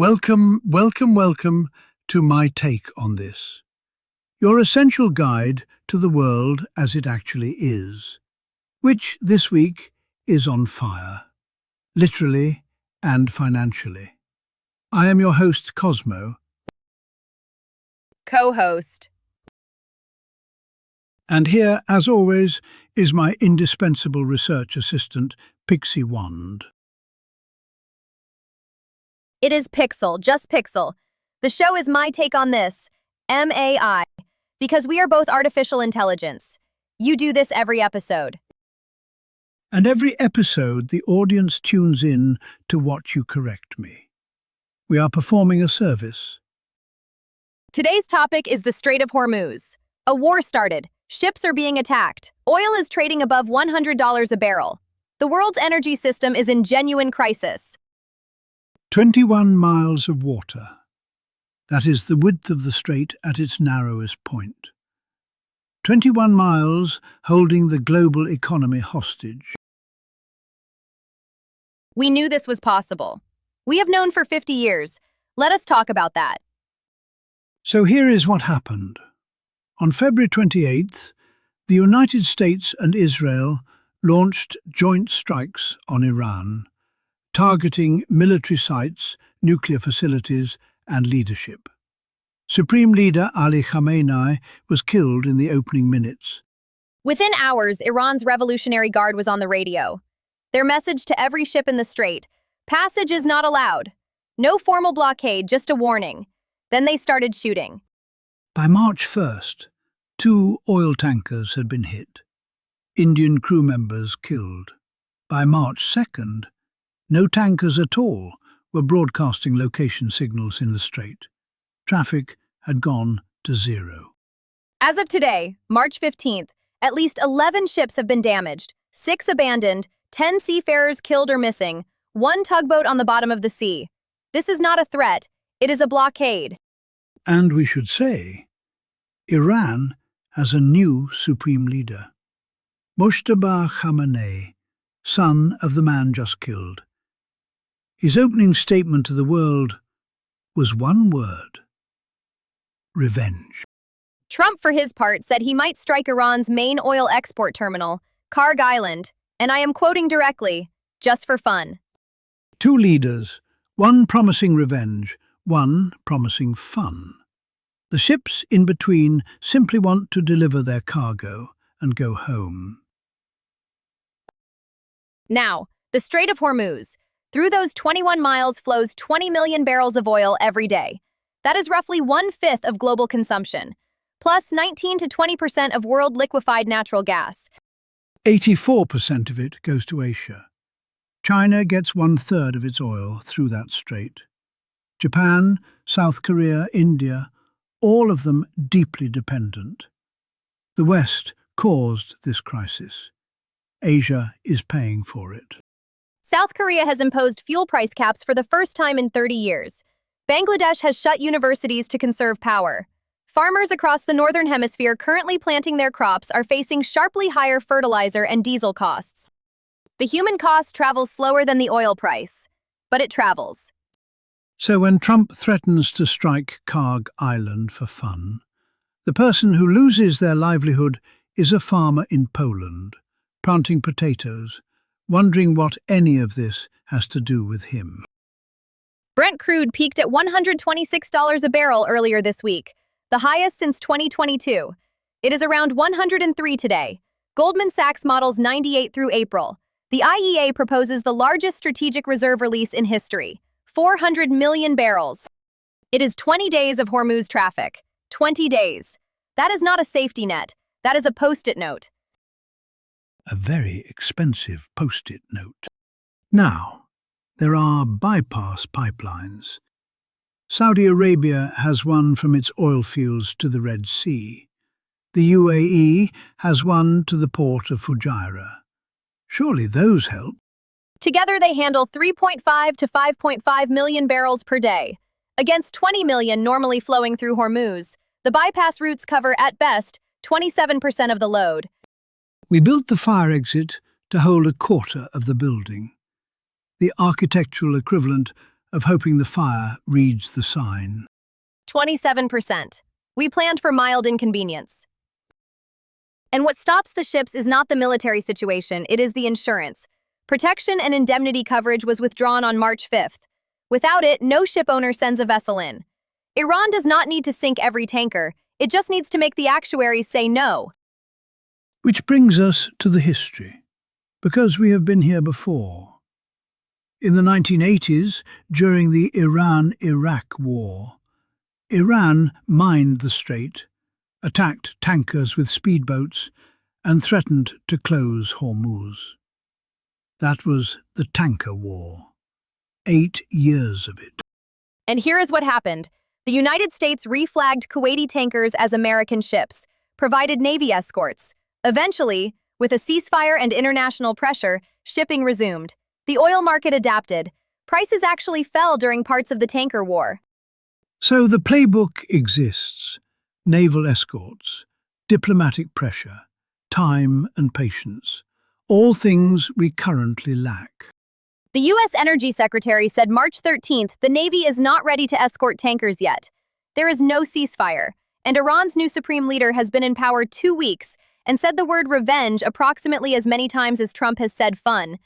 Welcome to my take on this. Your essential guide to the world as it actually is, which this week is on fire, literally and financially. I am your host, Cosmo. Co-host. And here, as always, is my indispensable research assistant, Pixie Wand. It is Pixel, just Pixel. The show is my take on this, MAI, because we are both artificial intelligence. You do this every episode. And every episode, the audience tunes in to watch you correct me. We are performing a service. Today's topic is the Strait of Hormuz. A war started. Ships are being attacked. Oil is trading above $100 a barrel. The world's energy system is in genuine crisis. 21 miles of water. That is the width of the strait at its narrowest point. 21 miles holding the global economy hostage. We knew this was possible. We have known for 50 years. Let us talk about that. So here is what happened. On February 28th, the United States and Israel launched joint strikes on Iran, targeting military sites, nuclear facilities, and leadership. Supreme Leader Ali Khamenei was killed in the opening minutes. Within hours, Iran's Revolutionary Guard was on the radio. Their message to every ship in the strait: passage is not allowed. No formal blockade, just a warning. Then they started shooting. By March 1st, 2 oil tankers had been hit. Indian crew members killed. By March 2nd, no tankers at all were broadcasting location signals in the strait. Traffic had gone to zero. As of today, March 15th, at least 11 ships have been damaged, 6 abandoned, 10 seafarers killed or missing, 1 tugboat on the bottom of the sea. This is not a threat, it is a blockade. And we should say, Iran has a new supreme leader. Mojtaba Khamenei, son of the man just killed. His opening statement to the world was one word: revenge. Trump, for his part, said he might strike Iran's main oil export terminal, Karg Island, and I am quoting directly, just for fun. 2 leaders, one promising revenge, one promising fun. The ships in between simply want to deliver their cargo and go home. Now, the Strait of Hormuz. Through those 21 miles flows 20 million barrels of oil every day. That is roughly 1/5 of global consumption, plus 19 to 20% of world liquefied natural gas. 84% of it goes to Asia. China gets 1/3 of its oil through that strait. Japan, South Korea, India, all of them deeply dependent. The West caused this crisis. Asia is paying for it. South Korea has imposed fuel price caps for the first time in 30 years. Bangladesh has shut universities to conserve power. Farmers across the Northern Hemisphere currently planting their crops are facing sharply higher fertilizer and diesel costs. The human cost travels slower than the oil price, but it travels. So when Trump threatens to strike Karg Island for fun, the person who loses their livelihood is a farmer in Poland, planting potatoes, wondering what any of this has to do with him. Brent crude peaked at $126 a barrel earlier this week, the highest since 2022. It is around 103 today. Goldman Sachs models 98 through April. The IEA proposes the largest strategic reserve release in history, 400 million barrels. It is 20 days of Hormuz traffic. 20 days. That is not a safety net. That is a post-it note. A very expensive post-it note. Now, there are bypass pipelines. Saudi Arabia has one from its oil fields to the Red Sea. The UAE has one to the port of Fujairah. Surely those help. Together they handle 3.5 to 5.5 million barrels per day. Against 20 million normally flowing through Hormuz, the bypass routes cover, at best, 27% of the load. We built the fire exit to hold 1/4 of the building, the architectural equivalent of hoping the fire reads the sign. 27%. We planned for mild inconvenience. And what stops the ships is not the military situation, it is the insurance. Protection and indemnity coverage was withdrawn on March 5th. Without it, no ship owner sends a vessel in. Iran does not need to sink every tanker, it just needs to make the actuaries say no. Which brings us to the history, because we have been here before. In the 1980s, during the Iran-Iraq War, Iran mined the strait, attacked tankers with speedboats, and threatened to close Hormuz. That was the Tanker War. 8 years of it. And here is what happened. The United States reflagged Kuwaiti tankers as American ships, provided Navy escorts. Eventually, with a ceasefire and international pressure, shipping resumed. The oil market adapted. Prices actually fell during parts of the tanker war. So the playbook exists. Naval escorts, diplomatic pressure, time and patience. All things we currently lack. The U.S. Energy Secretary said March 13th the Navy is not ready to escort tankers yet. There is no ceasefire, and Iran's new supreme leader has been in power 2 weeks and said the word revenge approximately as many times as Trump has said fun.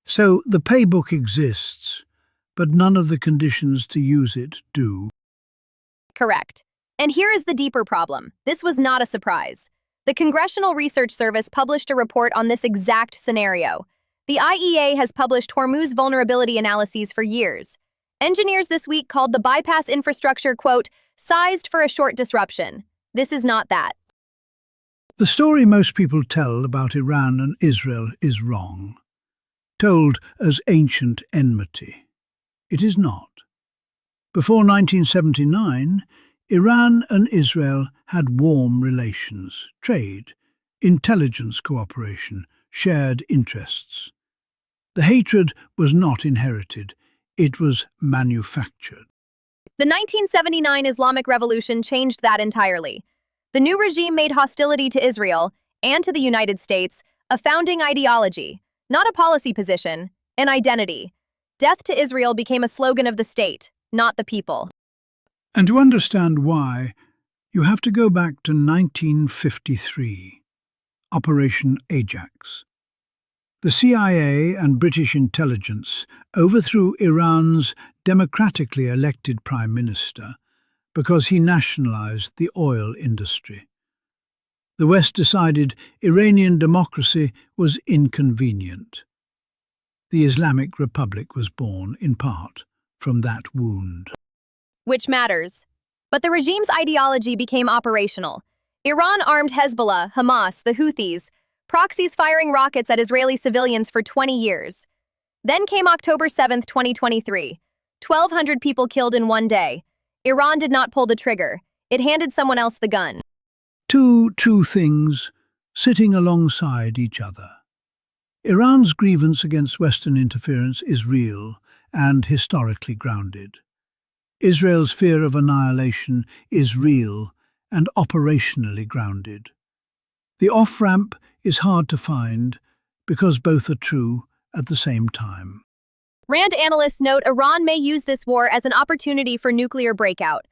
So the playbook exists, but none of the conditions to use it do. Correct. And here is the deeper problem. This was not a surprise. The Congressional Research Service published a report on this exact scenario. The IEA has published Hormuz vulnerability analyses for years. Engineers this week called the bypass infrastructure, quote, sized for a short disruption. This is not that. The story most people tell about Iran and Israel is wrong, told as ancient enmity. It is not. Before 1979, Iran and Israel had warm relations, trade, intelligence cooperation, shared interests. The hatred was not inherited, it was manufactured. The 1979 Islamic Revolution changed that entirely. The new regime made hostility to Israel and to the United States a founding ideology, not a policy position, an identity. Death to Israel became a slogan of the state, not the people. And to understand why, you have to go back to 1953, Operation Ajax. The CIA and British intelligence overthrew Iran's democratically elected prime minister because he nationalized the oil industry. The West decided Iranian democracy was inconvenient. The Islamic Republic was born, in part, from that wound. Which matters. But the regime's ideology became operational. Iran armed Hezbollah, Hamas, the Houthis, proxies firing rockets at Israeli civilians for 20 years. Then came October 7, 2023. 1,200 people killed in one day. Iran did not pull the trigger. It handed someone else the gun. Two true things sitting alongside each other. Iran's grievance against Western interference is real and historically grounded. Israel's fear of annihilation is real and operationally grounded. The off-ramp is hard to find because both are true at the same time. RAND analysts note Iran may use this war as an opportunity for nuclear breakout.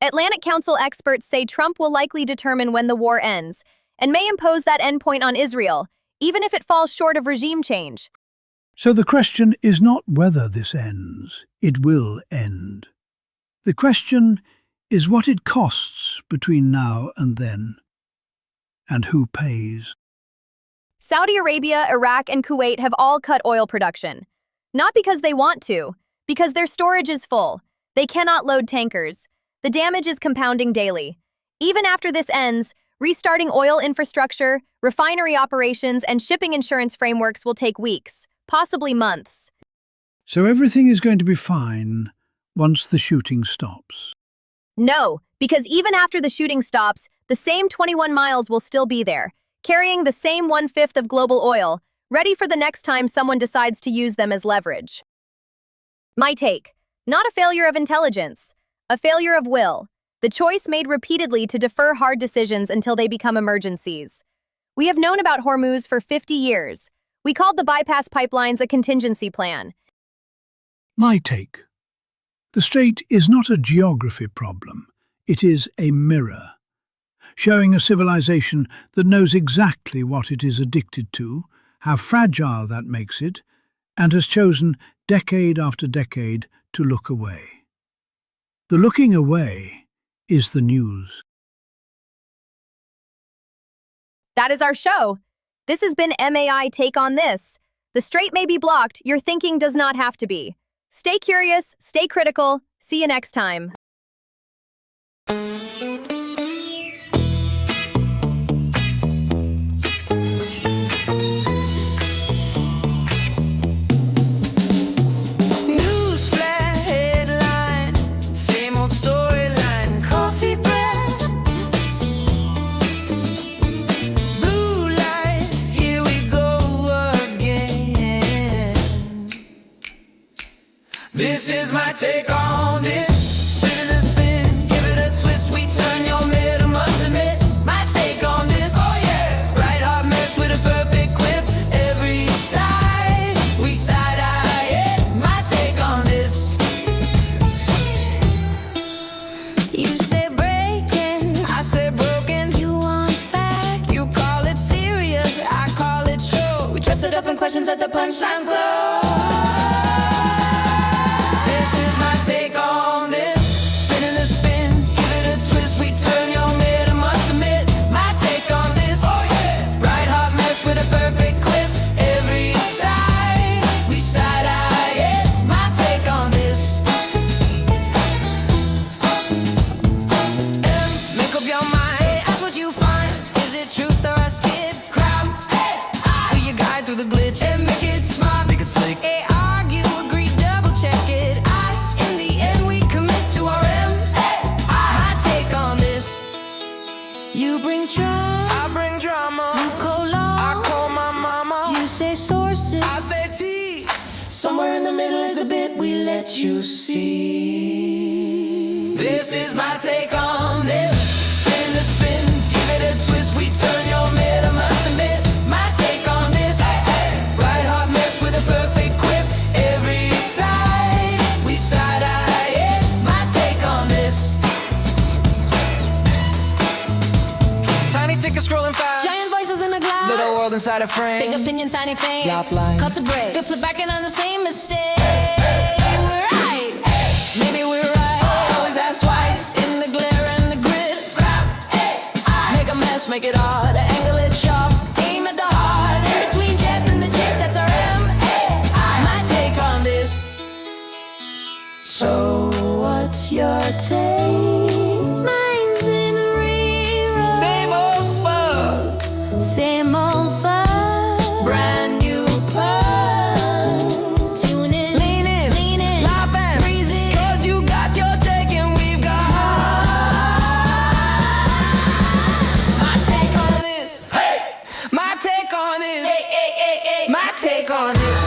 Atlantic Council experts say Trump will likely determine when the war ends and may impose that endpoint on Israel, even if it falls short of regime change. So the question is not whether this ends. It will end. The question is what it costs between now and then, and who pays. Saudi Arabia, Iraq, and Kuwait have all cut oil production. Not because they want to, because their storage is full. They cannot load tankers. The damage is compounding daily. Even after this ends, restarting oil infrastructure, refinery operations, and shipping insurance frameworks will take weeks, possibly months. So everything is going to be fine once the shooting stops. No, because even after the shooting stops, the same 21 miles will still be there, carrying the same 1/5 of global oil, ready for the next time someone decides to use them as leverage. My take, not a failure of intelligence, a failure of will, the choice made repeatedly to defer hard decisions until they become emergencies. We have known about Hormuz for 50 years. We called the bypass pipelines a contingency plan. My take, The strait is not a geography problem, it is a mirror, showing a civilization that knows exactly what it is addicted to, how fragile that makes it, and has chosen decade after decade to look away. The looking away is the news. That is our show. This has been MAI Take on This. The strait may be blocked, your thinking does not have to be. Stay curious, stay critical. See you next time. This is my take on this. Spinning the spin, give it a twist. We turn your middle, must admit. My take on this, oh yeah. Right hard mess with a perfect quip. Every side, we side eye it. My take on this. You say breaking, I say broken. You want fact, you call it serious, I call it show. We dress it up in questions that the punchlines glow. This is my take on this. Spinning the spin, give it a twist. We turn your middle, must admit. My take on this, oh yeah. Right hard mess with a perfect clip. Every side, we side eye it. My take on this. Make up your mind, ask what you find. Is it truth or a skip? Crowd, hey, I. Be your guide through the glitch and make it smart, make it slick. Hey, argue, agree, double check it. You bring drama, I bring drama. You call law, I call my mama. You say sources, I say tea. Somewhere in the middle is the bit we let you see. This is my take on this. Spin the spin, give it a twist. We turn your middle, must admit. My take on this. Hey, hey. Right hard mess with a perfect quip. Every side, we side eye it. My take on this. Ticket scrolling fast. Giant voices in the cloud. Little world inside a frame. Big opinions, tiny fame. Lifeline. Cut to break. Flip the back and on the same mistake. We're right. Maybe we're right. Always ask twice. In the glare and the grid. Make a mess, make it hard. Angle it sharp. Aim at the heart. In between jest and the gist, that's our my take on this. So what's your take? Same old fun, brand new fun. Tune in, lean in, laugh and breeze it. 'Cause you got your take and we've got my take on this. Hey, my take on this. Hey, hey, hey, hey. My take on this.